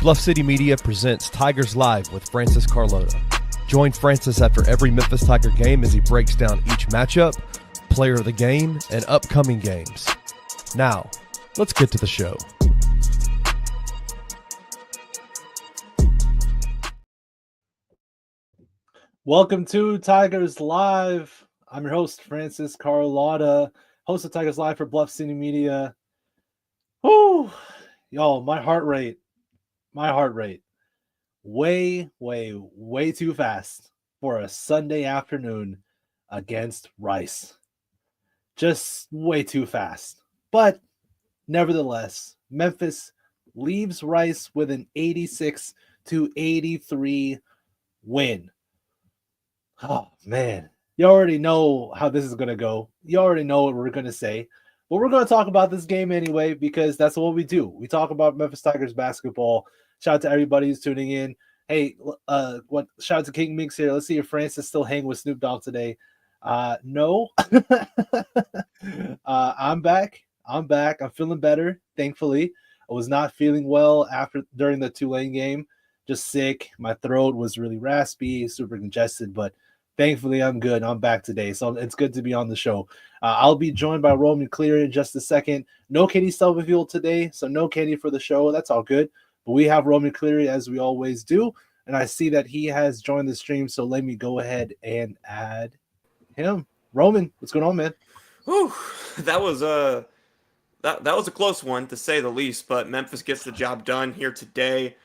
Bluff City Media presents Tigers Live with Francis Carlota. Join Francis after every Memphis Tiger game as he breaks down each matchup, player of the game, and upcoming games. Now, let's get to the show. Welcome to Tigers Live. I'm your host, Francis Carlotta, host of Tigers Live for Bluff City Media. Whoo! Y'all, my heart rate, way too fast for a Sunday afternoon against Rice. Just way too fast. But nevertheless, Memphis leaves Rice with an 86-83 win. Oh, man. You already know how this is going to go. You already know what we're going to say. But we're going to talk about this game anyway because that's what we do. We talk about Memphis Tigers basketball. Shout out to everybody who's tuning in. Hey, shout out to King Mix here. Let's see if Francis still hanging with Snoop Dogg today. No. I'm back. I'm feeling better, thankfully. I was not feeling well during the Tulane game. Just sick. My throat was really raspy, super congested, but thankfully I'm good. I'm back today, so it's good to be on the show. I'll be joined by Roman Cleary in just a second. No Katie Stubblefield today, so no Katie for the show. That's all good. But we have Roman Cleary as we always do, and I see that he has joined the stream, so let me go ahead and add him. Roman, what's going on, man? Whew, that was a close one to say the least, but Memphis gets the job done here today.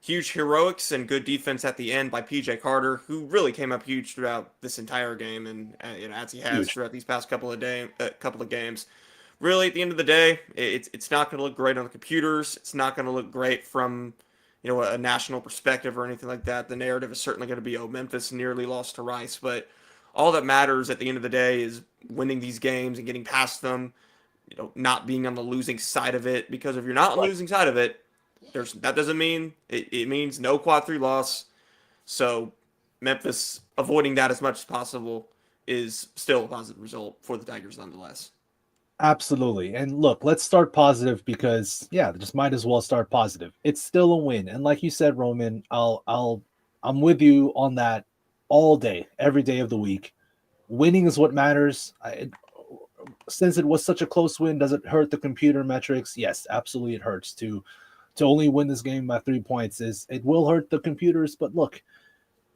Huge heroics and good defense at the end by PJ Carter, who really came up huge throughout this entire game, and as he has throughout these past couple of games. Really, at the end of the day, it's not going to look great on the computers. It's not going to look great from a national perspective or anything like that. The narrative is certainly going to be, oh, Memphis nearly lost to Rice, but all that matters at the end of the day is winning these games and getting past them. Not being on the losing side of it, because if you're not on the losing side of it, that doesn't mean it means no quad 3 loss. So Memphis avoiding that as much as possible is still a positive result for the Tigers nonetheless. Absolutely. And look, let's start positive because just might as well start positive. It's still a win. And like you said, Roman, I'm with you on that all day, every day of the week. Winning is what matters. Since it was such a close win, does it hurt the computer metrics? Yes, absolutely it hurts to only win this game by 3 points. It will hurt the computers, but look,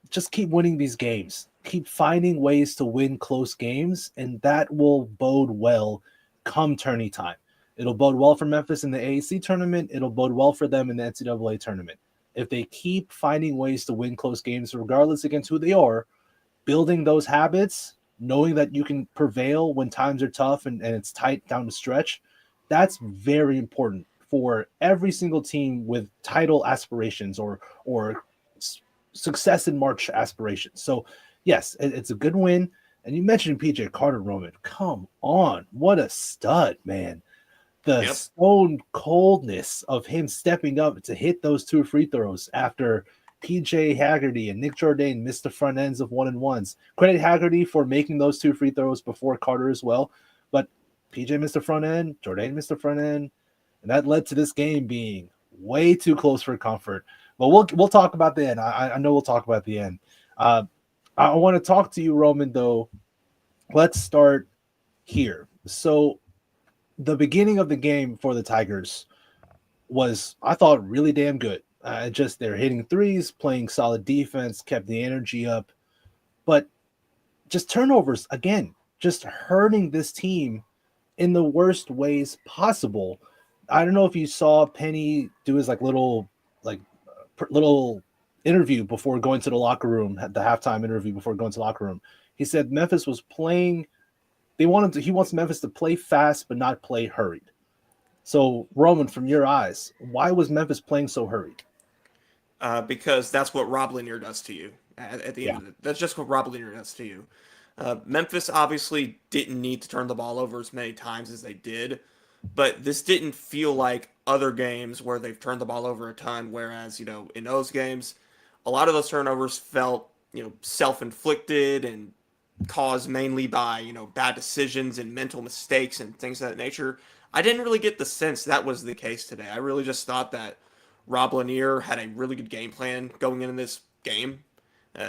just keep winning these games. Keep finding ways to win close games, and that will bode well come tourney time. It'll bode well for Memphis in the AAC tournament. It'll bode well for them in the NCAA tournament. If they keep finding ways to win close games, regardless against who they are, building those habits, knowing that you can prevail when times are tough and it's tight down the stretch, that's very important for every single team with title aspirations or success in March aspirations. So, yes, it's a good win. And you mentioned PJ Carter, Roman. Come on. What a stud, man. The stone coldness of him stepping up to hit those 2 free throws after PJ Haggerty and Nick Jourdain missed the front ends of 1-and-1s. Credit Haggerty for making those 2 free throws before Carter as well. But PJ missed the front end. Jourdain missed the front end. And that led to this game being way too close for comfort. But we'll talk about the end. I know we'll talk about the end. I want to talk to you, Roman, though. Let's start here. So the beginning of the game for the Tigers was, I thought, really damn good. They're hitting threes, playing solid defense, kept the energy up. But just turnovers, again, just hurting this team in the worst ways possible. I don't know if you saw Penny do his little interview before going to the locker room, the halftime interview before going to the locker room. He said Memphis was playing. He wants Memphis to play fast but not play hurried. So, Roman, from your eyes, why was Memphis playing so hurried? Because that's what Rob Lanier does to you at the end of it. That's just what Rob Lanier does to you. Memphis obviously didn't need to turn the ball over as many times as they did, but this didn't feel like other games where they've turned the ball over a ton, whereas, in those games, a lot of those turnovers felt, self-inflicted and caused mainly by, bad decisions and mental mistakes and things of that nature. I didn't really get the sense that was the case today. I really just thought that Rob Lanier had a really good game plan going into this game.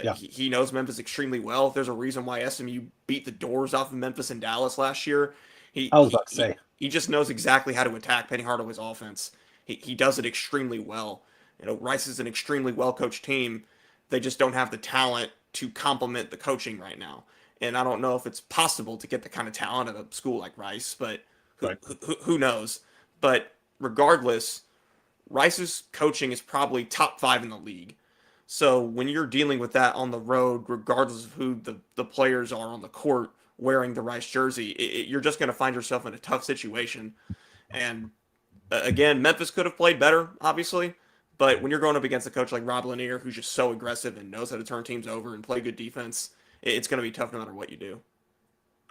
Yeah, He knows Memphis extremely well. There's a reason why SMU beat the doors off of Memphis and Dallas last year. He I was he about to he, say. he just knows exactly how to attack Penny Hardaway's offense. He does it extremely well. Rice is an extremely well coached team. They just don't have the talent to complement the coaching right now. And I don't know if it's possible to get the kind of talent at a school like Rice, but Right. who knows? But regardless, Rice's coaching is probably top 5 in the league. So when you're dealing with that on the road, regardless of who the players are on the court wearing the Rice jersey, you're just going to find yourself in a tough situation. And again, Memphis could have played better, obviously. But when you're going up against a coach like Rob Lanier, who's just so aggressive and knows how to turn teams over and play good defense, it's going to be tough no matter what you do.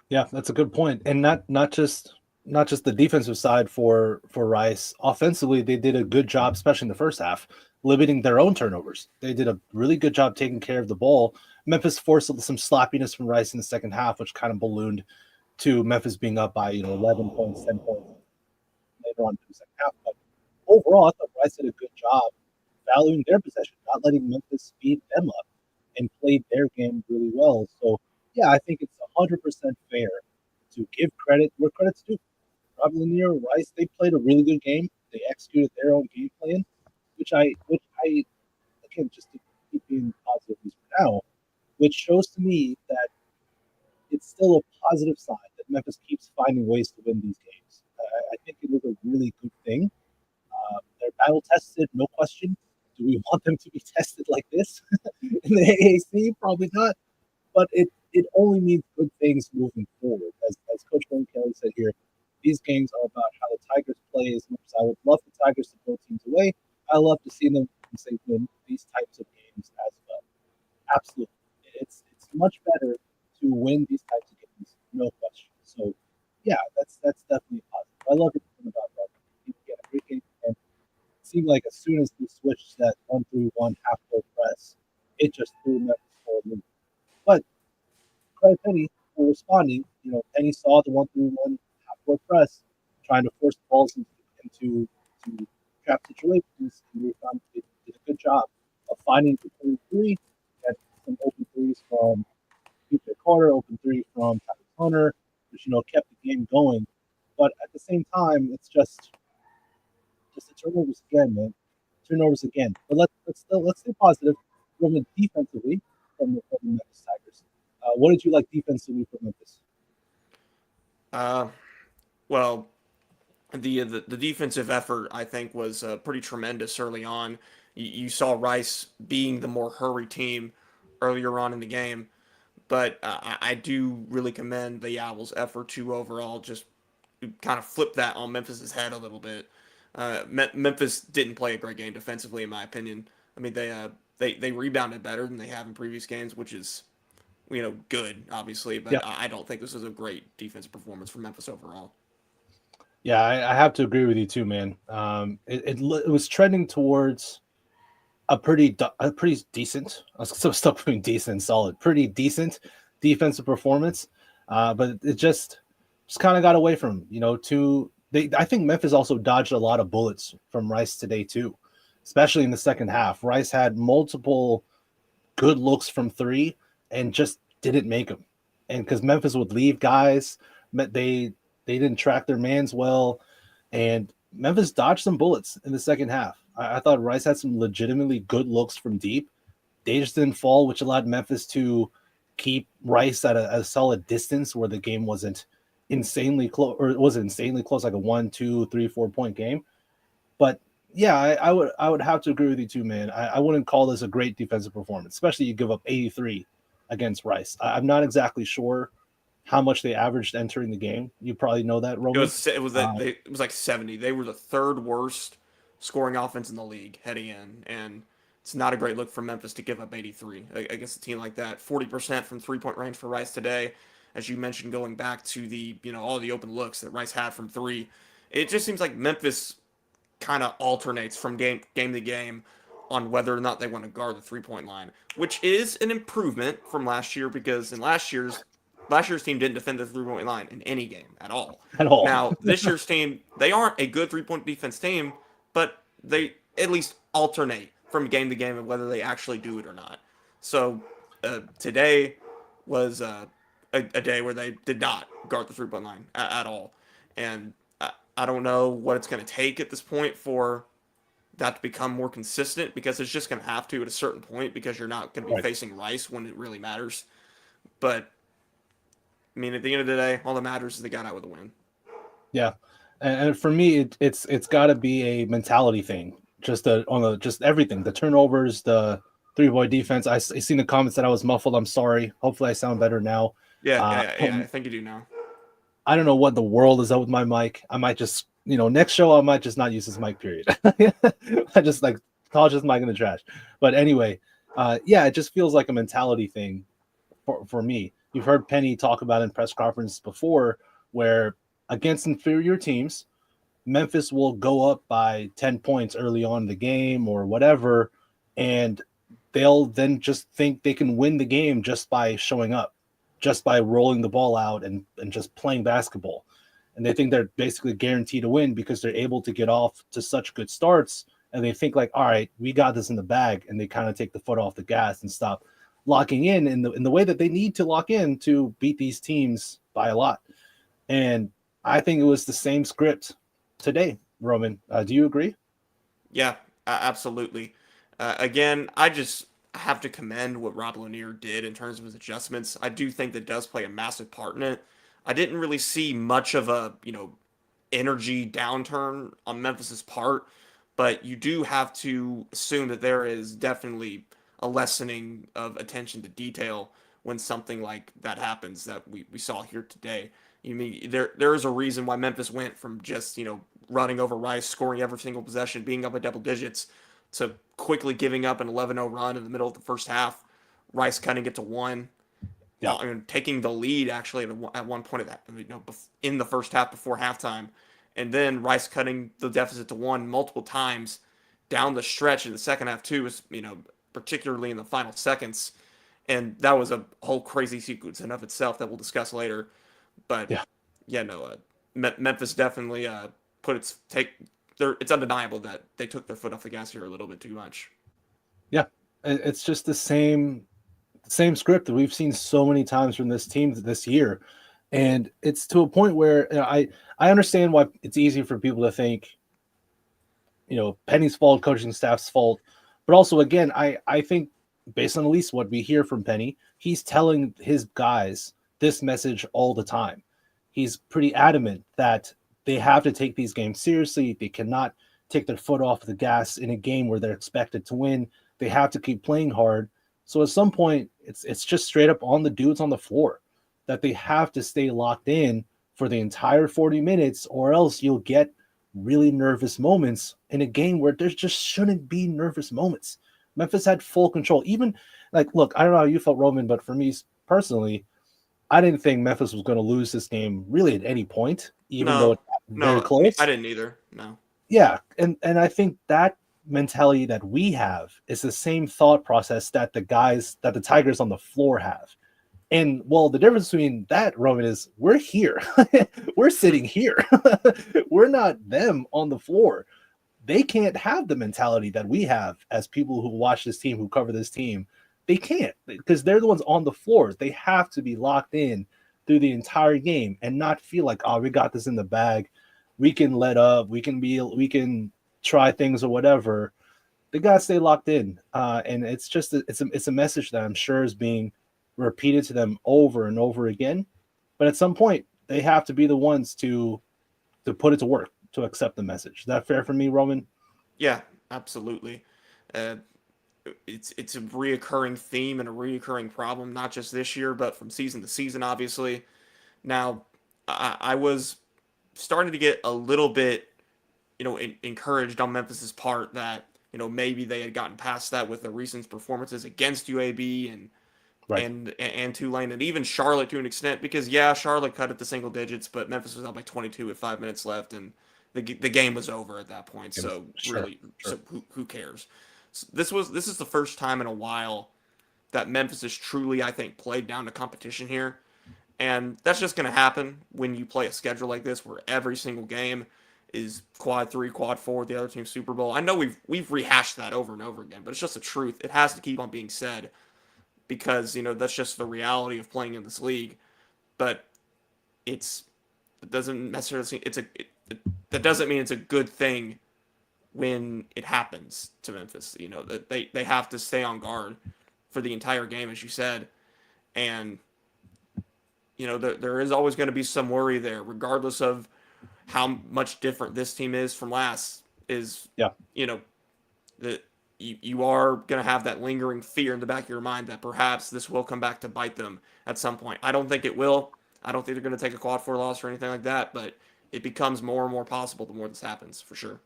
Yeah, that's a good point. And not just the defensive side for Rice. Offensively, they did a good job, especially in the first half, limiting their own turnovers. They did a really good job taking care of the ball. Memphis forced some sloppiness from Rice in the second half, which kind of ballooned to Memphis being up by 11 points, 10 points later on in the second half. But overall, I thought Rice did a good job valuing their possession, not letting Memphis speed them up, and played their game really well. So, yeah, I think it's 100% fair to give credit where credit's due. Rob Lanier and Rice, they played a really good game. They executed their own game plan, which I again, just to keep being positive at least for now, which shows to me that it's still a positive sign that Memphis keeps finding ways to win these games. I think it was a really good thing. They're battle tested, no question. Do we want them to be tested like this in the AAC? Probably not. But it only means good things moving forward. As Coach Wayne Kelly said here, these games are about how the Tigers play as much as I would love the Tigers to blow teams away. I love to see them win these types of games as well. Absolutely. It's much better to win these types of games, no question. So, yeah, that's definitely positive. I love everything about that. He get a great game. And it seemed like as soon as he switched that 1-3-1 half-court press, it just threw Memphis forward. But credit Penny for responding. Penny saw the 1-3-1 half-court press, trying to force the balls into trap situations, and we found they did a good job of finding the open three. Had some open threes from PJ Carter, open three from Tyler Hunter, which kept the game going. But at the same time, it's just the turnovers again, man. Turnovers again. But let's stay positive from the defensively from the Memphis Tigers. What did you like defensively from Memphis? Well, the defensive effort I think was pretty tremendous early on. You saw Rice being the more hurry team earlier on in the game, but I do really commend the Owls' effort to overall just kind of flip that on Memphis's head a little bit. Memphis didn't play a great game defensively, in my opinion. I mean, they rebounded better than they have in previous games, which is good, obviously, but Yeah. I don't think this was a great defensive performance from Memphis overall. Yeah, I have to agree with you too, man. It was trending towards a pretty decent. I was so stuck between decent and solid. Pretty decent defensive performance, but it just kind of got away from I think Memphis also dodged a lot of bullets from Rice today too, especially in the second half. Rice had multiple good looks from three and just didn't make them, and because Memphis would leave guys, they didn't track their mans well, and Memphis dodged some bullets in the second half. I thought Rice had some legitimately good looks from deep. They just didn't fall, which allowed Memphis to keep Rice at a solid distance where the game wasn't insanely close, or it wasn't insanely close, like a 1, 2, 3, 4 point game. But yeah, I would have to agree with you too, man. I wouldn't call this a great defensive performance, especially you give up 83 against Rice. I'm not exactly sure how much they averaged entering the game. You probably know that, Roman. It was like 70. They were the third worst scoring offense in the league heading in, and it's not a great look for Memphis to give up 83 against a team like that. 40% from 3-point range for Rice today, as you mentioned, going back to the all the open looks that Rice had from three. It just seems like Memphis kind of alternates from game to game on whether or not they want to guard the 3-point line, which is an improvement from last year, because in last year's team didn't defend the 3-point line in any game at all. At all. Now, this year's team, they aren't a good 3-point defense team, but they at least alternate from game to game and whether they actually do it or not. So today was a day where they did not guard the 3-point line at all. And I don't know what it's going to take at this point for that to become more consistent, because it's just going to have to at a certain point, because you're not going to be facing Rice when it really matters. But, I mean, at the end of the day, all that matters is they got out with a win. Yeah. And for me, it's got to be a mentality thing. Just just everything, the turnovers, the 3-point defense. I seen the comments that I was muffled. I'm sorry. Hopefully I sound better now. Yeah, I think you do now. I don't know what the world is up with my mic. I might just, next show I might just not use this mic, period. I just toss this mic in the trash. But anyway, it just feels like a mentality thing for me. You've heard Penny talk about in press conference before, where against inferior teams, Memphis will go up by 10 points early on in the game or whatever, and they'll then just think they can win the game just by showing up, just by rolling the ball out and just playing basketball. And they think they're basically guaranteed to win because they're able to get off to such good starts, and they think like, all right, we got this in the bag, and they kind of take the foot off the gas and stop locking in the way that they need to lock in to beat these teams by a lot. And I think it was the same script today, Roman. Do you agree? Yeah, absolutely. Again, I just have to commend what Rob Lanier did in terms of his adjustments. I do think that does play a massive part in it. I didn't really see much of a, energy downturn on Memphis's part, but you do have to assume that there is definitely a lessening of attention to detail when something like that happens that we saw here today. You mean there is a reason why Memphis went from just, running over Rice, scoring every single possession, being up by double digits, to quickly giving up an 11-0 run in the middle of the first half. Rice cutting it to 1. Yeah, taking the lead actually at one point of that, in the first half before halftime, and then Rice cutting the deficit to 1 multiple times down the stretch in the second half too, was particularly in the final seconds, and that was a whole crazy sequence in of itself that we'll discuss later. But Memphis definitely it's undeniable that they took their foot off the gas here a little bit too much. Yeah, it's just the same script that we've seen so many times from this team this year, and it's to a point where I understand why it's easy for people to think, Penny's fault, coaching staff's fault, but also again, I think based on at least what we hear from Penny, he's telling his guys this message all the time. He's pretty adamant that they have to take these games seriously. They cannot take their foot off the gas in a game where they're expected to win. They have to keep playing hard. So at some point, it's just straight up on the dudes on the floor that they have to stay locked in for the entire 40 minutes, or else you'll get really nervous moments in a game where there just shouldn't be nervous moments. Memphis had full control. Even look, I don't know how you felt, Roman, but for me personally, I didn't think Memphis was going to lose this game really at any point, even though it was very close. I didn't either. No. Yeah, and I think that mentality that we have is the same thought process that the Tigers on the floor have. And well, the difference between that, Roman, is we're here. We're sitting here. We're not them on the floor. They can't have the mentality that we have as people who watch this team, who cover this team. They can't, because they're the ones on the floor. They have to be locked in through the entire game and not feel like, oh, we got this in the bag. We can let up. We can try things or whatever. They got to stay locked in. And it's just it's a message that I'm sure is being repeated to them over and over again. But at some point, they have to be the ones to put it to work, to accept the message. Is that fair for me, Roman? Yeah, absolutely. It's a reoccurring theme and a reoccurring problem, not just this year, but from season to season, obviously. Now, I was starting to get a little bit, encouraged on Memphis's part that, maybe they had gotten past that with the recent performances against UAB and Tulane and even Charlotte to an extent, because Charlotte cut it to single digits, but Memphis was up by 22 with 5 minutes left, and the game was over at that point. So who cares? So this is the first time in a while that Memphis has truly, I think, played down to competition here. And that's just going to happen when you play a schedule like this where every single game is quad 3, quad 4, the other team's Super Bowl. I know we've rehashed that over and over again, but it's just the truth. It has to keep on being said because, that's just the reality of playing in this league. But it doesn't necessarily that doesn't mean it's a good thing when it happens to Memphis. That they have to stay on guard for the entire game, as you said. And, there is always going to be some worry there, regardless of how much different this team is from last. Yeah. That you are going to have that lingering fear in the back of your mind that perhaps this will come back to bite them at some point. I don't think it will. I don't think they're going to take a quad 4 loss or anything like that, but it becomes more and more possible the more this happens, for sure.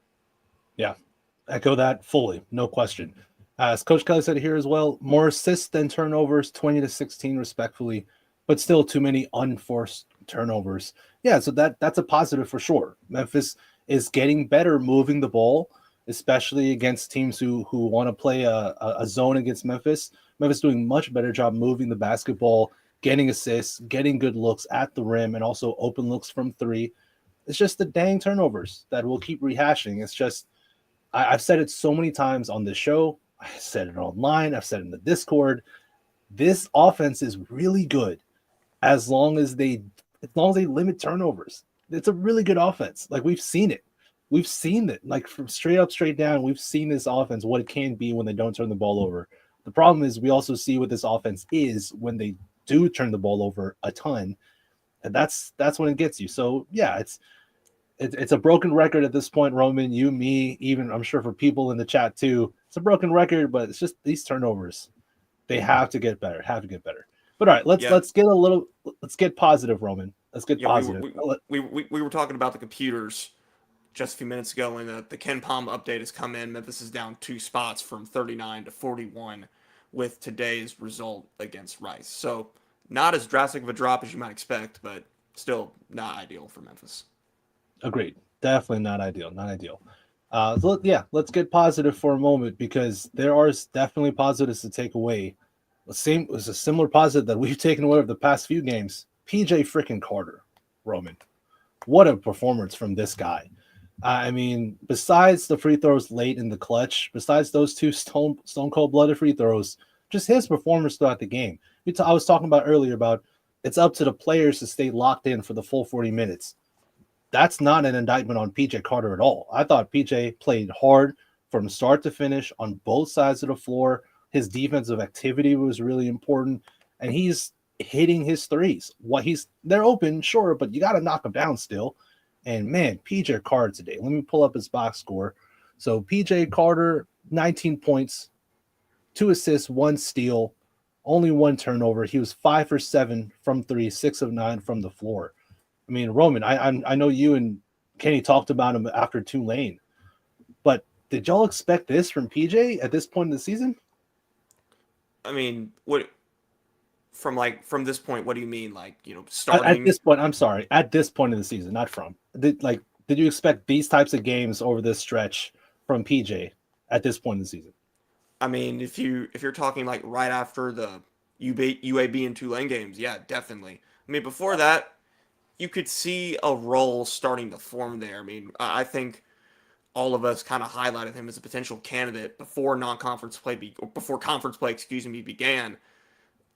Yeah, echo that fully, no question. As Coach Kelly said here as well, more assists than turnovers, 20-16 respectfully, but still too many unforced turnovers. Yeah, so that's a positive for sure. Memphis is getting better moving the ball, especially against teams who want to play a zone against Memphis. Memphis doing much better job moving the basketball, getting assists, getting good looks at the rim, and also open looks from three. It's just the dang turnovers that we'll keep rehashing. It's just, I've said it so many times on this show. I said it online. I've said it in the Discord. This offense is really good as long as they limit turnovers. It's a really good offense. Like, we've seen it. We've seen it. Like, from straight up, straight down, we've seen this offense, what it can be when they don't turn the ball over. The problem is we also see what this offense is when they do turn the ball over a ton. And that's when it gets you. So, yeah, it's a broken record at this point, Roman, you, me, even I'm sure for people in the chat too. It's a broken record, but it's just these turnovers. They have to get better. But all right, let's get positive, Roman. Let's get positive. We were talking about the computers just a few minutes ago, and the Ken Palm update has come in. Memphis is down 2 spots from 39 to 41 with today's result against Rice. So not as drastic of a drop as you might expect, but still not ideal for Memphis. Agreed. Definitely not ideal. Let's get positive for a moment because there are definitely positives to take away. It was a similar positive that we've taken away over the past few games. PJ freaking Carter, Roman. What a performance from this guy. I mean, besides the free throws late in the clutch, besides those 2 stone cold blooded free throws, just his performance throughout the game. I was talking about earlier about it's up to the players to stay locked in for the full 40 minutes. That's not an indictment on PJ Carter at all. I thought PJ played hard from start to finish on both sides of the floor. His defensive activity was really important, and he's hitting his threes. They're open, sure, but you got to knock them down still. And man, PJ Carter today. Let me pull up his box score. So PJ Carter, 19 points, 2 assists, 1 steal, only 1 turnover. He was 5 for 7 from 3, 6 of 9 from the floor. I mean, Roman, I know you and Kenny talked about him after Tulane, but did y'all expect this from PJ at this point in the season? I mean, from this point, what do you mean? Starting at this point? I'm sorry, at this point in the season, not from. Did you expect these types of games over this stretch from PJ at this point in the season? I mean, if you're talking like right after the UAB and Tulane games, yeah, definitely. I mean, before that, you could see a role starting to form there. I mean, I think all of us kind of highlighted him as a potential candidate before conference play began,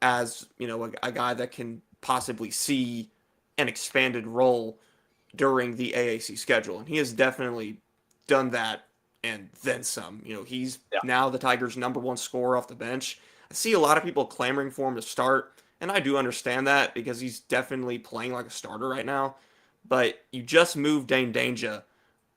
as a guy that can possibly see an expanded role during the AAC schedule, and he has definitely done that and then some. He's now the Tigers' #1 scorer off the bench. I see a lot of people clamoring for him to start. And I do understand that because he's definitely playing like a starter right now. But you just moved Dane Danger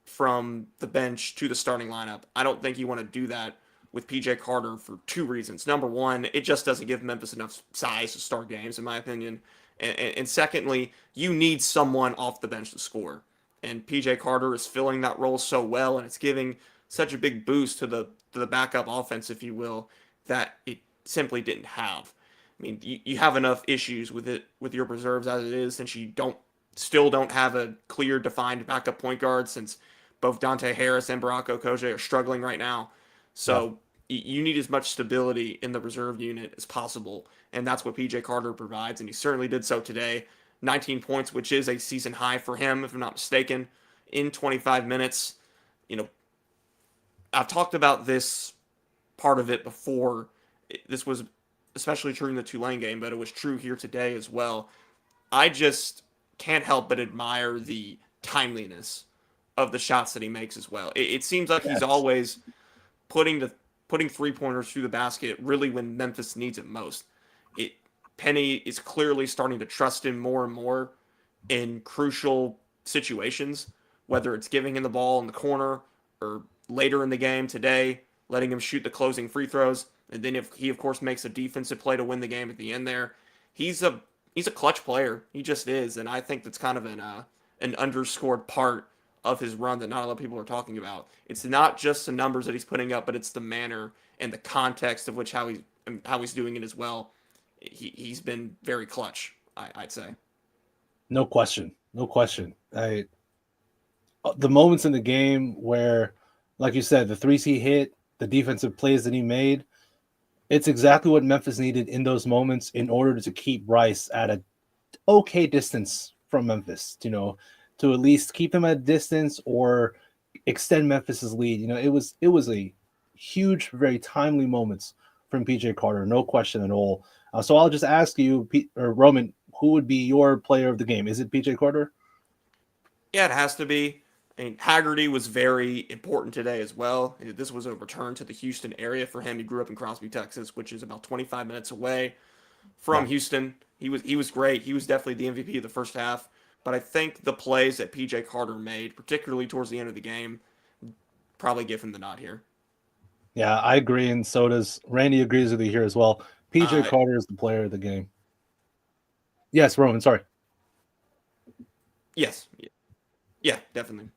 from the bench to the starting lineup. I don't think you want to do that with PJ Carter for 2 reasons. Number one, it just doesn't give Memphis enough size to start games, in my opinion. And secondly, you need someone off the bench to score. And PJ Carter is filling that role so well, and it's giving such a big boost to the backup offense, if you will, that it simply didn't have. I mean, you have enough issues with your reserves as it is, since you still don't have a clear defined backup point guard, since both Dante Harris and Baraka Okoje are struggling right now. So you need as much stability in the reserve unit as possible, and that's what PJ Carter provides, and he certainly did so today. 19 points, which is a season high for him, if I'm not mistaken, in 25 minutes. You know, I've talked about this part of it before. This was especially true in the Tulane game, but it was true here today as well. I just can't help but admire the timeliness of the shots that he makes as well. It seems like he's Yes. always putting 3-pointers through the basket really when Memphis needs it most. Penny is clearly starting to trust him more and more in crucial situations, whether it's giving him the ball in the corner or later in the game today, letting him shoot the closing free throws. And then if he, of course, makes a defensive play to win the game at the end there, he's a clutch player. He just is. And I think that's kind of an underscored part of his run that not a lot of people are talking about. It's not just the numbers that he's putting up, but it's the manner and the context of which how he's doing it as well. He's been very clutch, I'd say. No question. No question. The moments in the game where, like you said, the threes he hit, the defensive plays that he made, it's exactly what Memphis needed in those moments in order to keep Rice at a okay distance from Memphis, to at least keep him at a distance or extend Memphis's lead. It was a huge, very timely moments from PJ Carter, no question at all. So I'll just ask you, Roman, who would be your player of the game? Is it PJ Carter? Yeah, it has to be. I mean, Haggerty was very important today as well. This was a return to the Houston area for him. He grew up in Crosby, Texas, which is about 25 minutes away from Houston. He was great. He was definitely the MVP of the first half. But I think the plays that PJ Carter made, particularly towards the end of the game, probably give him the nod here. Yeah, I agree, and so does Randy. Agrees with you here as well. PJ Carter is the player of the game. Yes, Roman. Sorry. Yes. Yeah, definitely.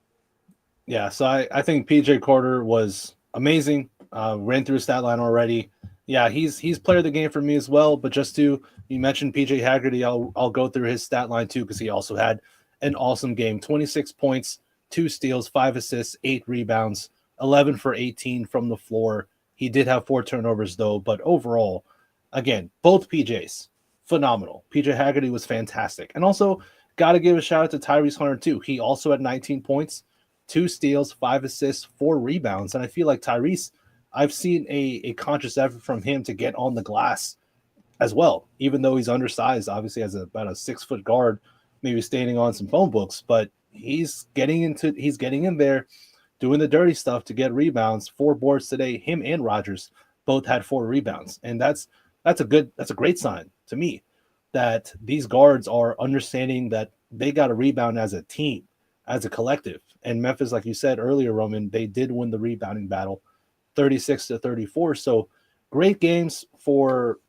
Yeah, so I think PJ Carter was amazing. Ran through his stat line already. Yeah, he's player of the game for me as well. But you mentioned PJ Haggerty, I'll go through his stat line too because he also had an awesome game. 26 points, 2 steals, 5 assists, 8 rebounds, 11 for 18 from the floor. He did have 4 turnovers though, but overall, again, both PJs phenomenal. PJ Haggerty was fantastic, and also got to give a shout out to Tyrese Hunter too. He also had 19 points, 2 steals, 5 assists, 4 rebounds. And I feel like Tyrese, I've seen a conscious effort from him to get on the glass as well, even though he's undersized, obviously as about a 6-foot guard, maybe standing on some phone books, but he's getting in there, doing the dirty stuff to get rebounds. 4 boards today. Him and Rodgers both had 4 rebounds. And that's a great sign to me that these guards are understanding that they got to rebound as a team, as a collective. And Memphis, like you said earlier, Roman, they did win the rebounding battle 36-34. So great games for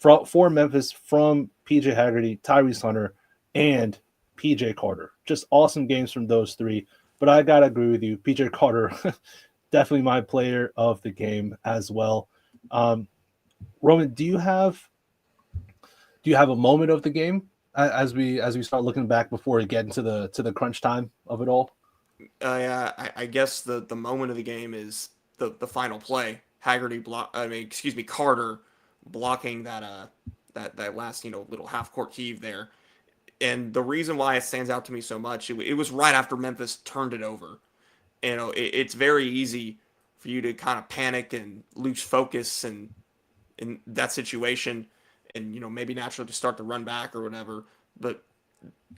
Memphis from PJ Haggerty, Tyrese Hunter, and PJ Carter. Just awesome games from those 3. But I got to agree with you. PJ Carter, definitely my player of the game as well. Roman, do you have a moment of the game as we start looking back before we get into the crunch time of it all? I guess the moment of the game is the final play. Carter blocking that last little half court heave there. And the reason why it stands out to me so much, it was right after Memphis turned it over. It's very easy for you to kind of panic and lose focus and in that situation, and maybe naturally to start to run back or whatever. But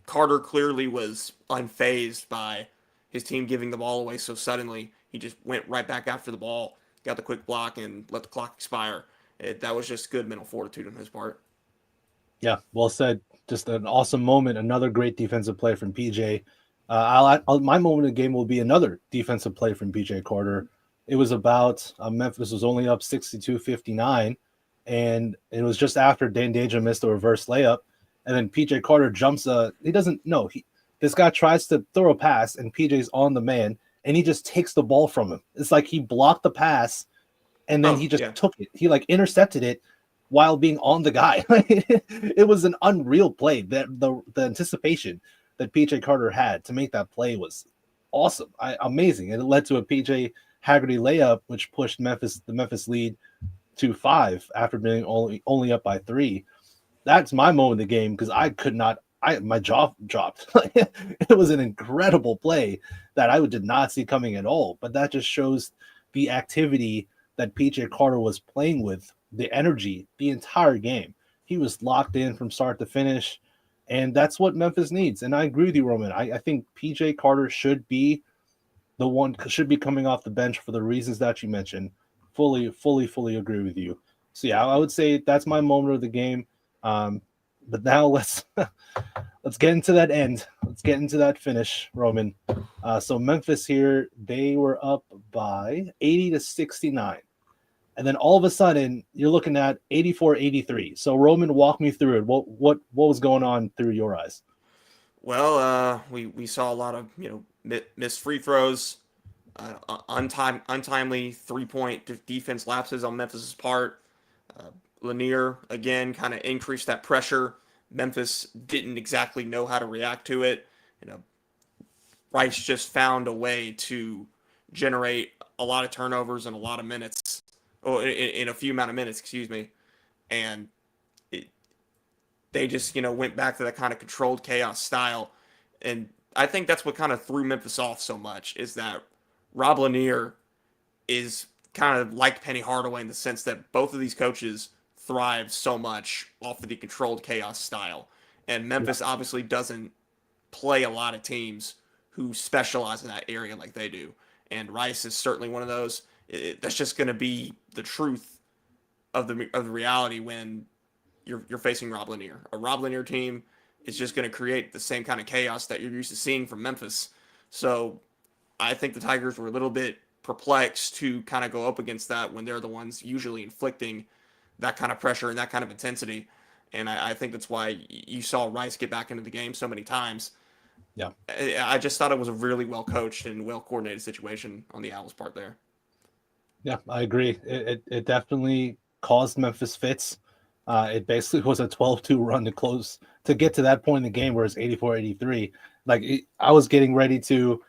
Carter clearly was unfazed by his team giving the ball away so suddenly. He just went right back after the ball, got the quick block, and let the clock expire. That was just good mental fortitude on his part. Yeah, well said. Just an awesome moment. Another great defensive play from PJ. My moment of the game will be another defensive play from PJ Carter. It was about Memphis was only up 62-59, and it was just after Dan Deja missed a reverse layup, and then PJ Carter jumps. He doesn't know. This guy tries to throw a pass, and PJ's on the man, and he just takes the ball from him. It's like he blocked the pass, and then he just took it. He intercepted it while being on the guy. It was an unreal play. That the anticipation that PJ Carter had to make that play was awesome, amazing. And it led to a PJ Haggerty layup, which pushed the Memphis lead to 5 after being only up by 3. That's my moment of the game because I my jaw dropped. It was an incredible play that I did not see coming at all. But that just shows the activity that PJ Carter was playing with, the energy, the entire game. He was locked in from start to finish, and that's what Memphis needs. And I agree with you, Roman. I think PJ Carter should be the one, should be coming off the bench for the reasons that you mentioned. Fully agree with you. So yeah, I would say that's my moment of the game. But now let's get into that end. Let's get into that finish, Roman. So Memphis here, they were up by 80-69. And then all of a sudden, you're looking at 84-83. So Roman, walk me through it. What was going on through your eyes? Well, we saw a lot of missed free throws, untimely 3-point defense lapses on Memphis's part. Lanier again kind of increased that pressure. Memphis didn't exactly know how to react to it. Rice just found a way to generate a lot of turnovers in a lot of minutes, or in a few amount of minutes, excuse me, and they just went back to that kind of controlled chaos style, and I think that's what kind of threw Memphis off so much, is that Rob Lanier is kind of like Penny Hardaway in the sense that both of these coaches thrive so much off of the controlled chaos style, and Memphis obviously doesn't play a lot of teams who specialize in that area like they do, and Rice is certainly one of those. That's just going to be the truth of the reality when you're facing Rob Lanier. A Rob Lanier team is just going to create the same kind of chaos that you're used to seeing from Memphis. So I think the Tigers were a little bit perplexed to kind of go up against that when they're the ones usually inflicting that kind of pressure and that kind of intensity. And I think that's why you saw Rice get back into the game so many times. Yeah. I just thought it was a really well coached and well coordinated situation on the Owls' part there. Yeah, I agree. It definitely caused Memphis fits. It basically was a 12-2 run to get to that point in the game where it's 84-83. I was getting ready to,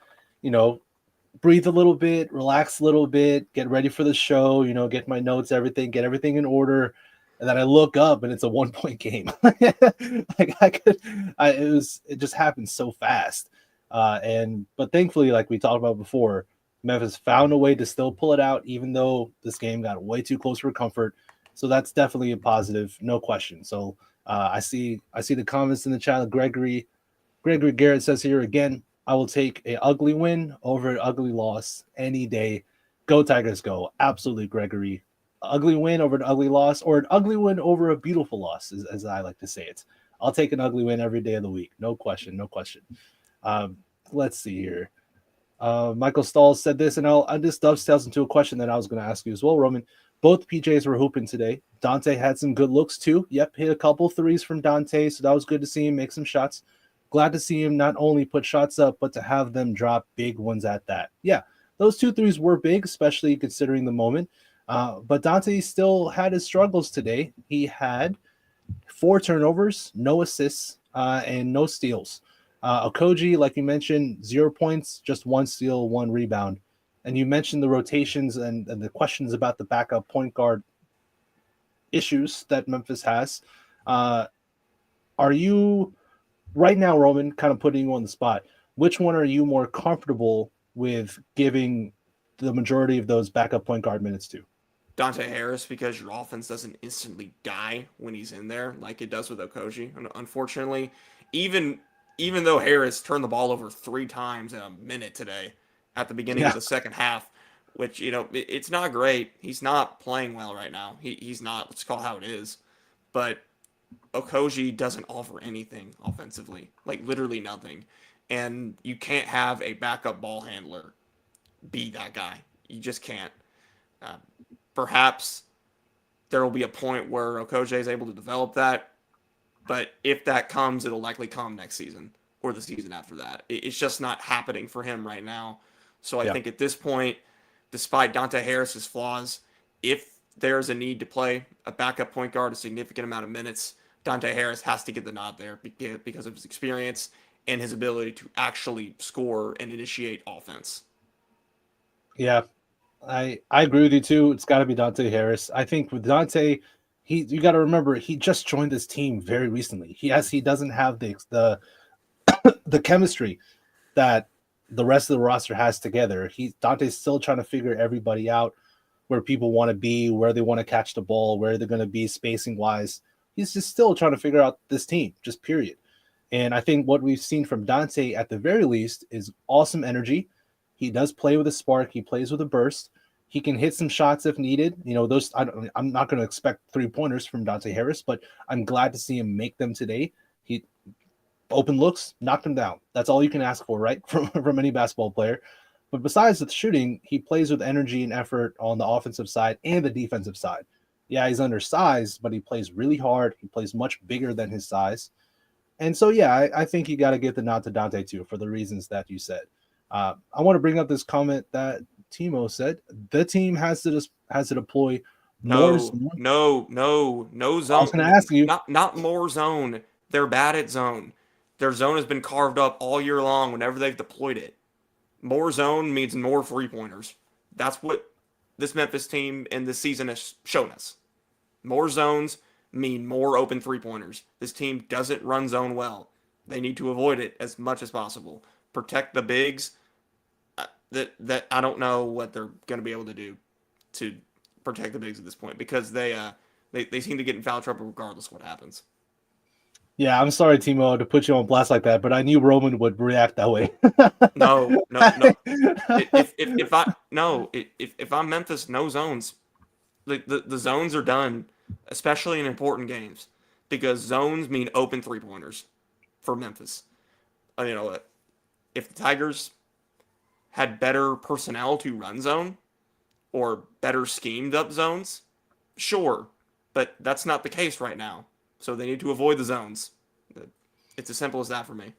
breathe a little bit, relax a little bit, get ready for the show, get my notes, everything, get everything in order. And then I look up and it's a 1-point game. It just happened so fast. But thankfully, like we talked about before, Memphis found a way to still pull it out, even though this game got way too close for comfort. So that's definitely a positive, no question. So I see the comments in the chat. Gregory Garrett says here again, I will take a ugly win over an ugly loss any day. Go Tigers, go! Absolutely, Gregory. Ugly win over an ugly loss, or an ugly win over a beautiful loss, as I like to say it. I'll take an ugly win every day of the week. No question. Let's see here. Michael Stahl said this, and this dovetails into a question that I was going to ask you as well, Roman. Both PJs were hooping today. Dante had some good looks too. Yep, hit a couple threes from Dante, so that was good to see him make some shots. Glad to see him not only put shots up, but to have them drop big ones at that. Yeah, those 2 threes were big, especially considering the moment. But Dante still had his struggles today. He had 4 turnovers, no assists, and no steals. Okoji, like you mentioned, 0 points, just 1 steal, 1 rebound. And you mentioned the rotations and the questions about the backup point guard issues that Memphis has. Are you, right now, Roman, kind of putting you on the spot, which one are you more comfortable with giving the majority of those backup point guard minutes to? Dante Harris, because your offense doesn't instantly die when he's in there like it does with Okoji. Unfortunately, even though Harris turned the ball over 3 times in a minute today at the beginning of the second half, which, it's not great. He's not playing well right now. He's not, let's call it how it is. But Okoji doesn't offer anything offensively, like literally nothing. And you can't have a backup ball handler be that guy. You just can't. Perhaps there will be a point where Okoji is able to develop that. But if that comes, it'll likely come next season or the season after that. It's just not happening for him right now. So I think at this point, despite Dante Harris's flaws, if there's a need to play a backup point guard a significant amount of minutes, Dante Harris has to get the nod there because of his experience and his ability to actually score and initiate offense. Yeah, I agree with you too. It's got to be Dante Harris. I think with Dante, you got to remember he just joined this team very recently. He doesn't have the chemistry that the rest of the roster has together. Dante's still trying to figure everybody out, where people want to be, where they want to catch the ball, where they're going to be spacing wise. He's just still trying to figure out this team, just period. And I think what we've seen from Dante at the very least is awesome energy. He does play with a spark. He plays with a burst. He can hit some shots if needed. I'm not going to expect 3-pointers from Dante Harris, but I'm glad to see him make them today. He open looks, knocked him down. That's all you can ask for, right? From any basketball player. But besides the shooting, he plays with energy and effort on the offensive side and the defensive side. Yeah, he's undersized, but he plays really hard. He plays much bigger than his size. And so, yeah, I think you got to get the nod to Dante, too, for the reasons that you said. I want to bring up this comment that Timo said. The team has to deploy more zone. No zone. I was going to ask you. Not more zone. They're bad at zone. Their zone has been carved up all year long whenever they've deployed it. More zone means more 3-pointers. That's what this Memphis team in this season has shown us. More zones mean more open 3-pointers. This team doesn't run zone well. They need to avoid it as much as possible. Protect the bigs. That I don't know what they're going to be able to do to protect the bigs at this point, because they seem to get in foul trouble regardless of what happens. Yeah, I'm sorry, Timo, to put you on blast like that, but I knew Roman would react that way. No. If I'm Memphis, no zones. The zones are done, especially in important games, because zones mean open 3-pointers for Memphis. You know what? If the Tigers had better personnel to run zone or better schemed up zones, sure, but that's not the case right now. So they need to avoid the zones. It's as simple as that for me.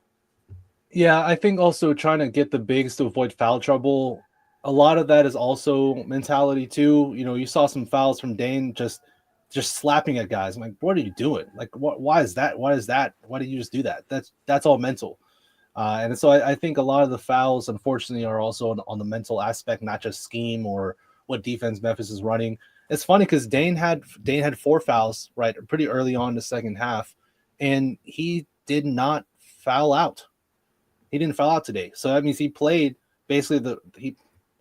Yeah, I think also trying to get the bigs to avoid foul trouble, a lot of that is also mentality too. You know, you saw some fouls from Dane just slapping at guys. I'm like, what are you doing? Like, why is that? Why did you just do that? That's all mental. And so I think a lot of the fouls, unfortunately, are also on the mental aspect, not just scheme or what defense Memphis is running. It's funny because Dane had 4 fouls right pretty early on in the second half, and he did not foul out. He didn't foul out today, so that means he played basically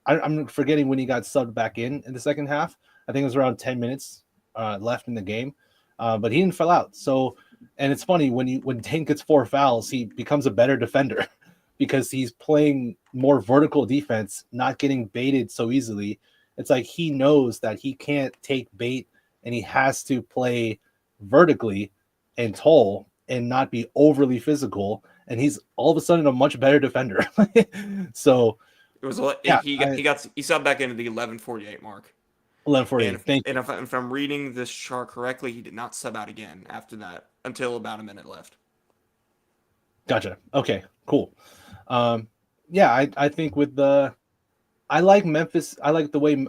I'm forgetting when he got subbed back in the second half. I think it was around 10 minutes left in the game, but he didn't foul out. So, and it's funny when Dane gets 4 fouls, he becomes a better defender because he's playing more vertical defense, not getting baited so easily. It's like he knows that he can't take bait and he has to play vertically and tall and not be overly physical. And he's all of a sudden a much better defender. So it was he subbed back into the 11:48 mark. 11:48. And if I'm reading this chart correctly, he did not sub out again after that until about a minute left. Gotcha. Okay, cool. Yeah, I think I like Memphis. I like the way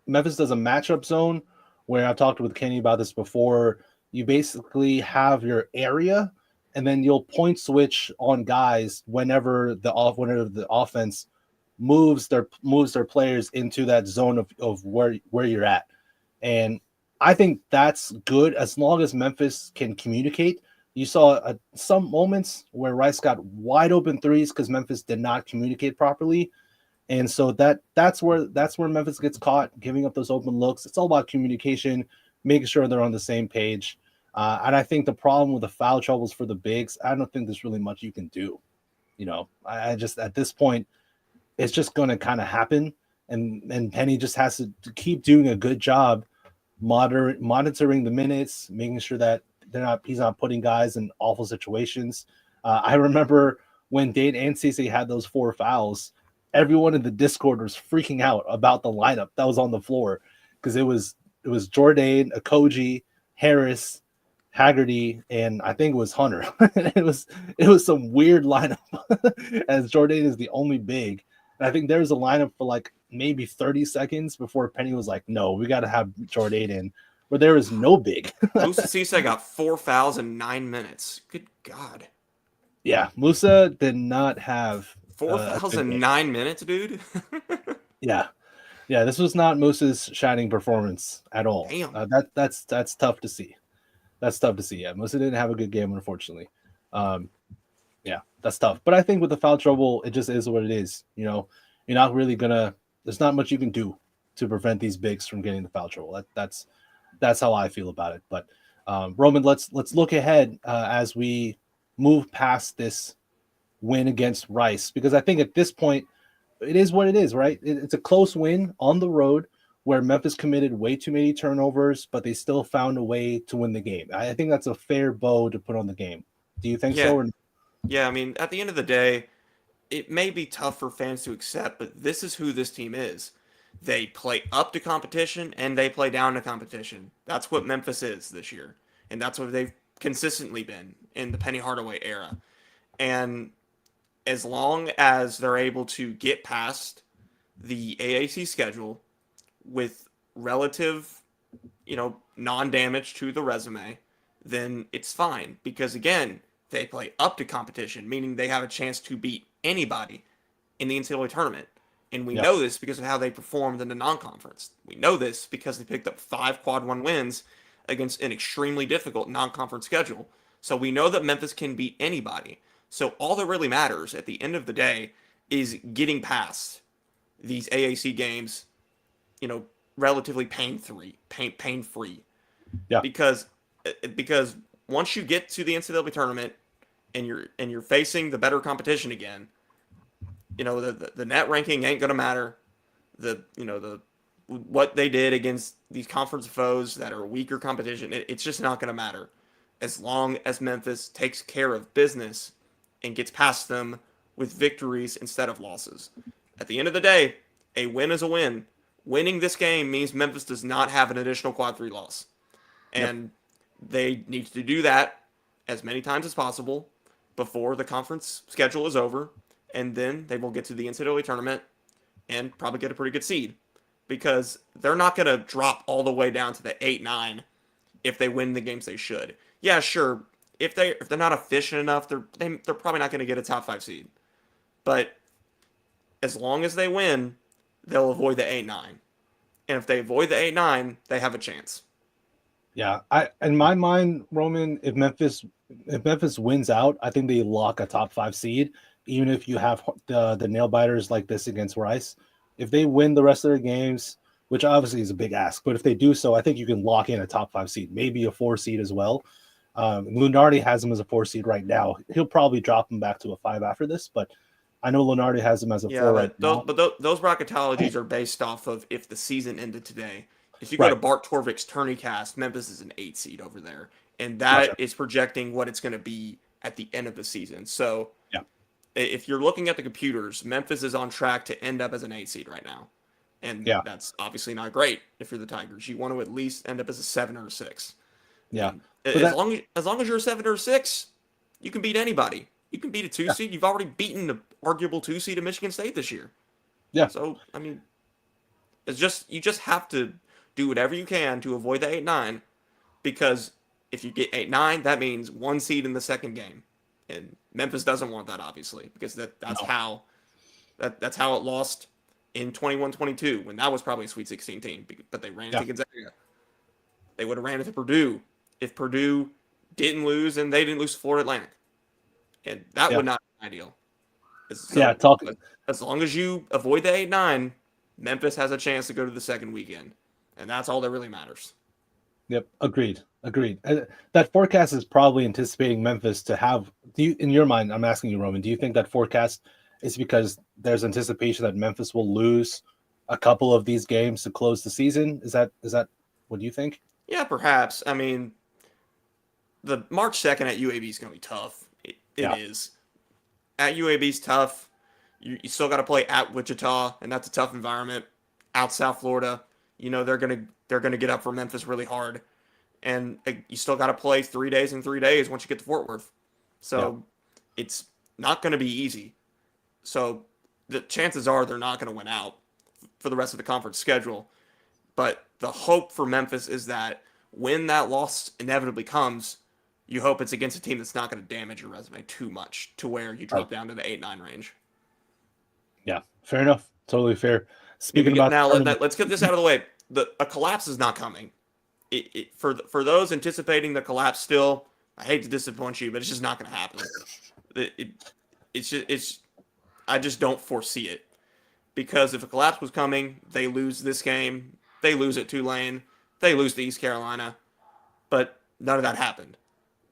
Memphis does a matchup zone, where I've talked with Kenny about this before. You basically have your area, and then you'll point switch on guys whenever the offense moves their players into that zone of where you're at. And I think that's good as long as Memphis can communicate. You saw some moments where Rice got wide open threes because Memphis did not communicate properly. And so that's where Memphis gets caught, giving up those open looks. It's all about communication, making sure they're on the same page. And I think the problem with the foul troubles for the bigs, I don't think there's really much you can do. You know, I just at this point, it's just going to kind of happen. And Penny just has to keep doing a good job monitoring the minutes, making sure that he's not putting guys in awful situations. I remember when Dade and Cece had those 4 fouls, everyone in the Discord was freaking out about the lineup that was on the floor, because it was Jordan, Akoji, Harris, Haggerty, and I think it was Hunter. it was some weird lineup as Jordan is the only big. And I think there was a lineup for like maybe 30 seconds before Penny was like, no, we got to have Jordan in, where there was no big. Musa Cisse got 4 fouls in 9 minutes. Good God. Yeah, Musa did not have 4 fouls in 9 minutes, dude. Yeah, Yeah, this was not Moose's shining performance at all. Damn. That's tough to see. That's tough to see. Yeah, Musa didn't have a good game, unfortunately. Um, yeah, that's tough. But I think with the foul trouble, it just is what it is. You know, you're not really gonna. There's not much you can do to prevent these bigs from getting the foul trouble. That's how I feel about it. But Roman, let's look ahead as we move past this win against Rice, because I think at this point it is what it is, right? It's a close win on the road where Memphis committed way too many turnovers, but they still found a way to win the game. I think that's a fair bow to put on the game. Do you think so? Yeah. Or... Yeah, I mean, at the end of the day, it may be tough for fans to accept, but this is who this team is. They play up to competition and they play down to competition. That's what Memphis is this year. And that's what they've consistently been in the Penny Hardaway era. And as long as they're able to get past the AAC schedule with relative, non-damage to the resume, then it's fine. Because again, they play up to competition, meaning they have a chance to beat anybody in the NCAA tournament. And we know this because of how they performed in the non-conference. We know this because they picked up 5 quad 1 wins against an extremely difficult non-conference schedule. So we know that Memphis can beat anybody. So all that really matters at the end of the day is getting past these AAC games, relatively pain-free. Yeah. Because once you get to the NCAA tournament and you're facing the better competition again, the net ranking ain't gonna matter. The what they did against these conference foes that are weaker competition, it's just not gonna matter as long as Memphis takes care of business and gets past them with victories instead of losses. At the end of the day, a win is a win. Winning this game means Memphis does not have an additional quad 3 loss. And they need to do that as many times as possible before the conference schedule is over. And then they will get to the NCAA tournament and probably get a pretty good seed. Because they're not going to drop all the way down to the 8-9 if they win the games they should. Yeah, sure. If they're not efficient enough, they're probably not going to get a top 5 seed. But as long as they win, they'll avoid the 8-9. And if they avoid the 8-9, they have a chance. Yeah, in my mind, Roman, if Memphis wins out, I think they lock a top 5 seed. Even if you have the nail biters like this against Rice, if they win the rest of their games, which obviously is a big ask, but if they do so, I think you can lock in a top 5 seed, maybe a 4 seed as well. Lunardi has him as a 4 seed right now. He'll probably drop him back to a 5 after this, but I know Lunardi has him as a 4 right now. But those bracketologies are based off of if the season ended today. If you go to Bart Torvik's Tourneycast, Memphis is an 8 seed over there, and that is projecting what it's going to be at the end of the season. So if you're looking at the computers, Memphis is on track to end up as an 8 seed right now. And that's obviously not great if you're the Tigers. You want to at least end up as a 7 or a 6. Yeah. As long as you're a 7 or a 6, you can beat anybody. You can beat a 2 seed. You've already beaten the arguable 2 seed of Michigan State this year. Yeah. So, I mean, you just have to do whatever you can to avoid the 8-9, because if you get 8-9, that means 1 seed in the second game. And Memphis doesn't want that, obviously, because that's how it lost in 21-22, when that was probably a Sweet 16 team, but they ran into Gonzaga. They would have ran into Purdue if Purdue didn't lose and they didn't lose to Florida Atlantic. And that would not be ideal. As long as you avoid the 8-9, Memphis has a chance to go to the second weekend. And that's all that really matters. Yep, agreed. That forecast is probably anticipating Memphis to have. In your mind, I'm asking you, Roman, do you think that forecast is because there's anticipation that Memphis will lose a couple of these games to close the season? Is that what do you think? Yeah, perhaps. I mean, the March 2nd at UAB is going to be tough. It is. At UAB is tough. You still got to play at Wichita, and that's a tough environment. Out South Florida, they're gonna get up for Memphis really hard, and you still got to play 3 days in 3 days once you get to Fort Worth. So it's not going to be easy. So the chances are they're not going to win out for the rest of the conference schedule. But the hope for Memphis is that when that loss inevitably comes, you hope it's against a team that's not going to damage your resume too much to where you drop down to the 8-9 range. Yeah, fair enough. Totally fair. Speaking about let's get this out of the way. A collapse is not coming. For those anticipating the collapse still, I hate to disappoint you, but it's just not going to happen. I just don't foresee it, because if a collapse was coming, they lose this game, they lose at Tulane, they lose to East Carolina, but none of that happened.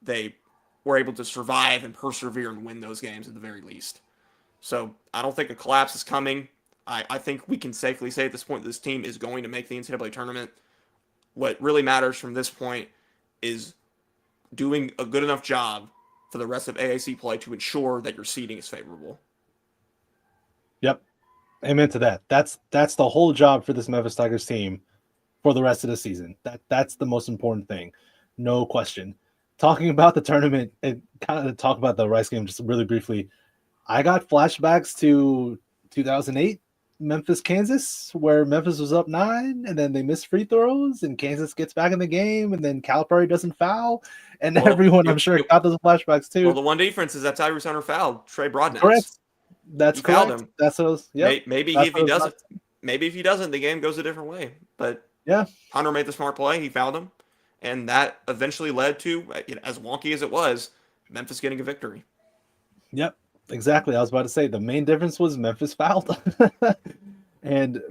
They were able to survive and persevere and win those games at the very least. So I don't think a collapse is coming. I think we can safely say at this point this team is going to make the NCAA tournament. What really matters from this point is doing a good enough job for the rest of AAC play to ensure that your seeding is favorable. Yep. Amen to that. That's the whole job for this Memphis Tigers team for the rest of the season. That's the most important thing. No question. Talking about the tournament and kind of talk about the Rice game just really briefly, I got flashbacks to 2008 Memphis, Kansas, where Memphis was up 9 and then they missed free throws and Kansas gets back in the game and then Calipari doesn't foul and everyone I'm sure got those flashbacks too. Well, the one difference is that Tyrese Hunter fouled Trey Broadnax. Correct. That's he correct. Fouled him. That's what was, yep. Maybe if he doesn't, the game goes a different way. But yeah, Hunter made the smart play. He fouled him, and that eventually led to, as wonky as it was, Memphis getting a victory. Yep. Exactly. I was about to say the main difference was Memphis fouled. And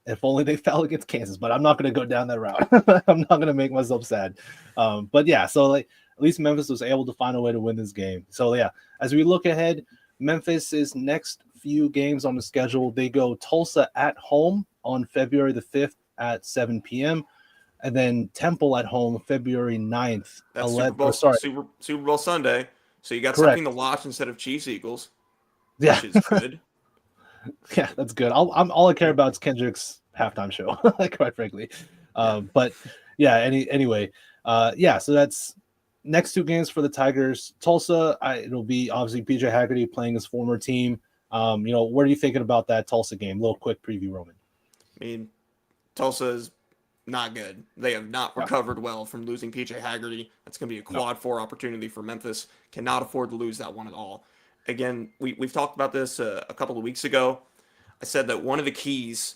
if only they fouled against Kansas, but I'm not going to go down that route. I'm not going to make myself sad. But yeah, so at least Memphis was able to find a way to win this game. So yeah, as we look ahead, Memphis's next few games on the schedule, they go Tulsa at home on February the 5th at 7 p.m. and then Temple at home February 9th. That's Super Bowl Sunday. So you got Correct. Something to watch instead of Chiefs Eagles, yeah. which is good. Yeah, that's good. All I care about is Kendrick's halftime show, quite frankly. But yeah, anyway, so that's next 2 games for the Tigers. Tulsa, it'll be obviously PJ Haggerty playing his former team. What are you thinking about that Tulsa game? A little quick preview, Roman. I mean, Tulsa is not good. They have not recovered well from losing PJ Haggerty. That's going to be a quad 4 opportunity for Memphis. Cannot afford to lose that one at all. Again, we've talked about this a couple of weeks ago. I said that one of the keys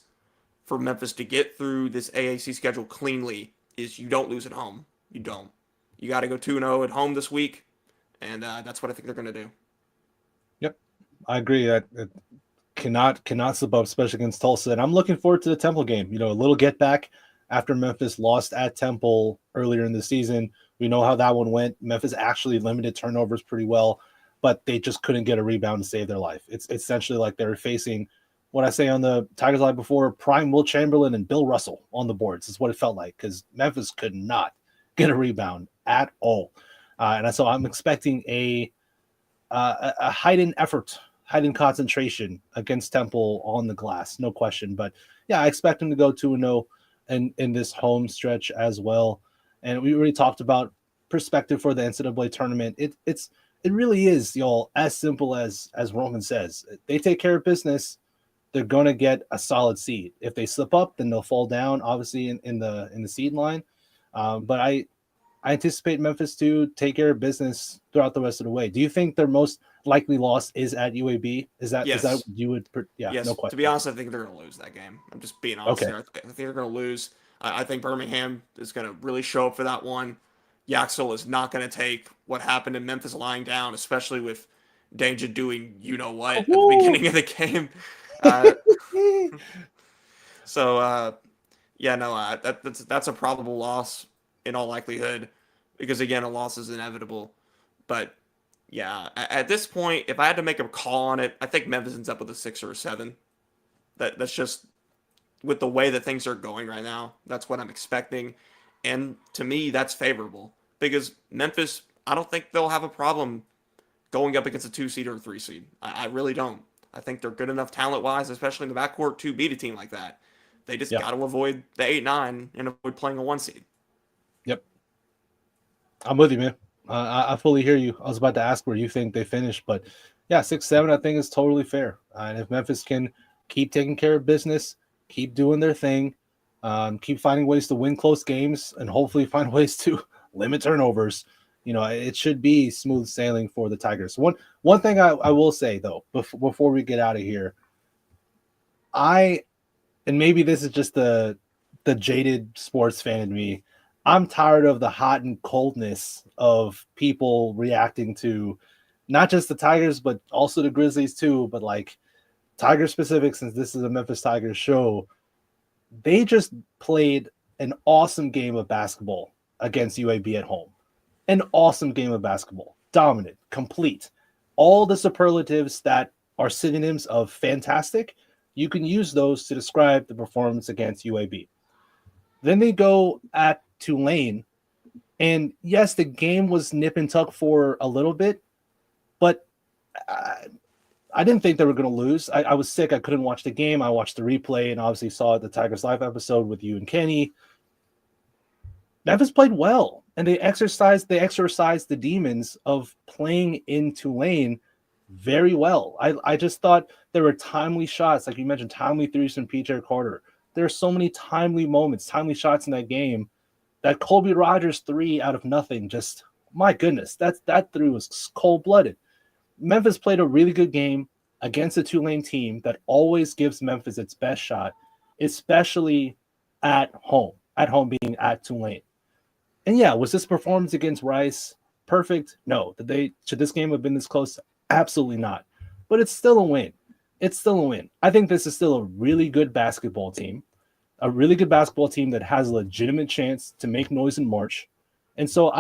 for Memphis to get through this AAC schedule cleanly is you don't lose at home. You don't. You got to go 2-0 at home this week, and that's what I think they're going to do. Yep, I agree. It cannot slip up, especially against Tulsa. And I'm looking forward to the Temple game. A little get back after Memphis lost at Temple earlier in the season. We know how that one went. Memphis actually limited turnovers pretty well, but they just couldn't get a rebound to save their life. It's essentially like they were facing what I say on the Tigers Live before, prime Will Chamberlain and Bill Russell on the boards is what it felt like, because Memphis could not get a rebound at all. And so I'm expecting a heightened effort, heightened concentration against Temple on the glass, no question. But yeah, I expect them to go 2-0 in this home stretch as well. And we already talked about perspective for the NCAA tournament. It really is, y'all, as simple as Roman says. They take care of business, they're going to get a solid seed. If they slip up, then they'll fall down, obviously, in the seed line. But I anticipate Memphis to take care of business throughout the rest of the way. Do you think their most likely loss is at UAB? Is that what you would? Yeah, yes. No question. To be honest, I think they're going to lose that game. I'm just being honest Okay. here. I think they're going to lose. I think Birmingham is going to really show up for that one. Yaxel is not going to take what happened in Memphis lying down, especially with Danger doing at the beginning of the game. That's a probable loss in all likelihood, because again, a loss is inevitable. But yeah, at this point, if I had to make a call on it, I think Memphis ends up with a 6 or a 7. That's just with the way that things are going right now. That's what I'm expecting, and to me, that's favorable, because Memphis, I don't think they'll have a problem going up against a 2 seed or a 3 seed. I really don't. I think they're good enough talent-wise, especially in the backcourt, to beat a team like that. They just got to avoid the 8-9 and avoid playing a 1 seed. Yep. I'm with you, man. I fully hear you. I was about to ask where you think they finish, but yeah, 6-7 I think is totally fair. And if Memphis can keep taking care of business, keep doing their thing, keep finding ways to win close games, and hopefully find ways to limit turnovers, it should be smooth sailing for the Tigers. One thing I will say, though, before we get out of here, and maybe this is just the jaded sports fan in me. I'm tired of the hot and coldness of people reacting to not just the Tigers, but also the Grizzlies too. But like Tiger specific, since this is a Memphis Tigers show, they just played an awesome game of basketball against UAB at home. An awesome game of basketball. Dominant, complete. All the superlatives that are synonyms of fantastic, you can use those to describe the performance against UAB. Then they go at Tulane, and yes, the game was nip and tuck for a little bit, but I didn't think they were going to lose. I was sick. I couldn't watch the game. I watched the replay and obviously saw the Tigers Live episode with you and Kenny. Memphis played well, and they exercised the demons of playing in Tulane very well. I just thought there were timely shots, like you mentioned, timely threes from PJ Carter. There are so many timely moments, timely shots in that game. That Colby Rogers 3 out of nothing, just my goodness, that three was cold-blooded. Memphis played a really good game against a Tulane team that always gives Memphis its best shot, especially at home being at Tulane. And yeah, was this performance against Rice perfect? No. Should this game have been this close? Absolutely not. But it's still a win. It's still a win. I think this is still a really good basketball team, that has a legitimate chance to make noise in March. And so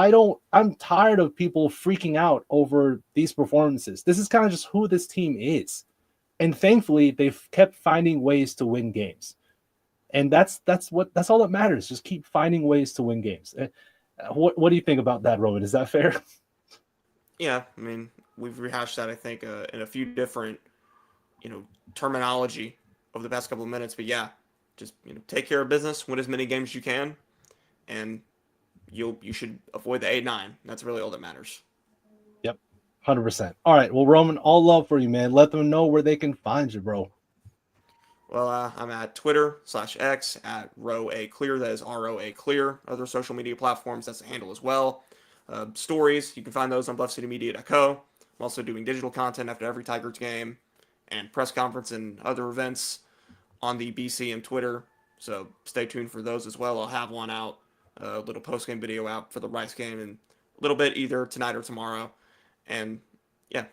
I'm tired of people freaking out over these performances. This is kind of just who this team is. And thankfully, they've kept finding ways to win games. And that's all that matters. Just keep finding ways to win games. What do you think about that, Roman? Is that fair? Yeah, I mean, we've rehashed that, I think, in a few different, terminology over the past couple of minutes. But yeah, just take care of business, win as many games as you can, and you should avoid the 8-9. That's really all that matters. Yep, 100%. All right, well, Roman, all love for you, man. Let them know where they can find you, bro. Well, I'm at Twitter/X at RoAClear. That is RoAClear. Other social media platforms, that's the handle as well. Stories, you can find those on bluffcitymedia.co. I'm also doing digital content after every Tigers game and press conference and other events on the BCM Twitter. So stay tuned for those as well. I'll have one out, a little post-game video out for the Rice game in a little bit, either tonight or tomorrow. And yeah.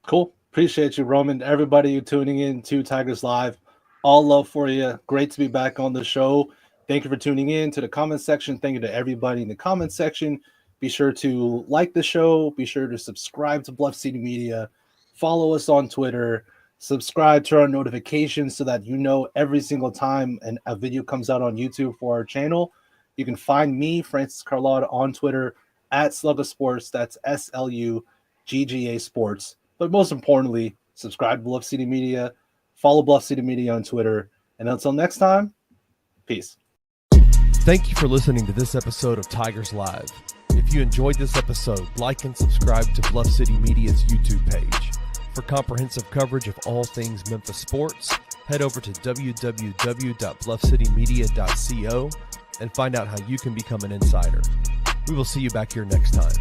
Cool. Appreciate you, Roman. Everybody tuning in to Tigers Live, all love for you. Great to be back on the show. Thank you for tuning in to the comment section. Thank you to everybody in the comment section. Be sure to like the show. Be sure to subscribe to Bluff City Media. Follow us on Twitter. Subscribe to our notifications so that you know every single time a video comes out on YouTube for our channel. You can find me, Francis Carlotta, on Twitter at Slugga Sports. That's SLUGGA Sports. But most importantly, subscribe to Bluff City Media, follow Bluff City Media on Twitter, and until next time, peace. Thank you for listening to this episode of Tigers Live. If you enjoyed this episode, like and subscribe to Bluff City Media's YouTube page. For comprehensive coverage of all things Memphis sports, head over to www.bluffcitymedia.co and find out how you can become an insider. We will see you back here next time.